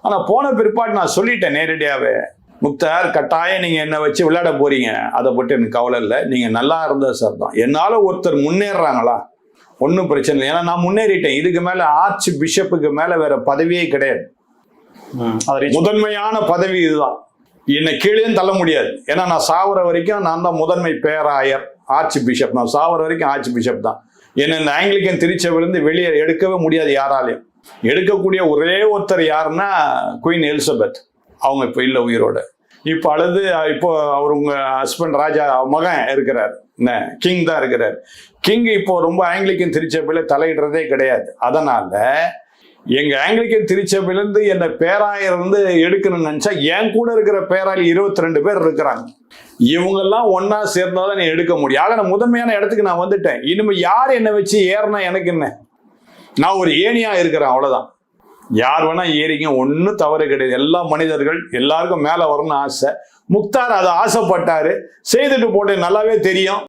ஆனா போன பிற்பாடு நான் சொல்லிட்டேன் நேரடியாவே, முக்தார் கட்டாயம் நீங்க என்ன வச்சு விளையாட போறீங்க, அதை பற்றி எனக்கு கவலை இல்லை, நீங்க நல்லா இருந்தா சார் தான். என்னால ஒருத்தர் முன்னேறாங்களா ஒன்றும் பிரச்சனை இல்லை, ஏன்னா நான் முன்னேறிட்டேன். இதுக்கு மேல ஆர்ச் பிஷப்புக்கு மேல வேற பதவியே கிடையாது. முதன்மையான பதவி இதுதான். என்னை கீழே தள்ள முடியாது. ஏன்னா நான் சாவர வரைக்கும் நான் தான் முதன்மை பேராயர், ஆர்ச் பிஷப். நான் சாவர வரைக்கும் ஆர்ச் பிஷப் தான். என்ன இந்த ஆங்கிலிக்கன் திருச்சபையிலிருந்து வெளியே எடுக்கவே முடியாது யாராலையும். எடுக்கக்கூடிய ஒரே ஒருத்தர் யாருன்னா குயின் எலிசபெத். அவங்க இப்போ இல்லை உயிரோட. இப்போ இப்போ அவர் உங்க ஹஸ்பண்ட் ராஜா மகன் இருக்கிறார், என்ன கிங் தான் இருக்கிறார். கிங் இப்போ ரொம்ப ஆங்கிலிக்கன் திருச்சபையில தலையிடுறதே கிடையாது. அதனால எங்க ஆங்கிலிக்கன் திருச்சபையிலிருந்து என்ன பேராயர் வந்து எடுக்கணும்னு நினைச்சா என் கூட இருக்கிற பேராயர் 22 பேர் இருக்கிறாங்க. இவங்கெல்லாம் ஒன்னா சேர்ந்தாதான் நீ எடுக்க முடியும். ஆக நான் முதன்மையான இடத்துக்கு நான் வந்துட்டேன். இனிமே யார் என்னை வச்சு ஏறினா எனக்கு என்ன? நான் ஒரு ஏணியா இருக்கிறேன், அவ்வளவுதான். யார் வேணா ஏறிங்க, ஒன்றும் தவறு கிடையாது. எல்லா மனிதர்கள் எல்லாருக்கும் மேல வரணும்னு ஆசை. முக்தார் அதை ஆசைப்பட்டாரு, செய்துட்டு போட்டு நல்லாவே தெரியும்.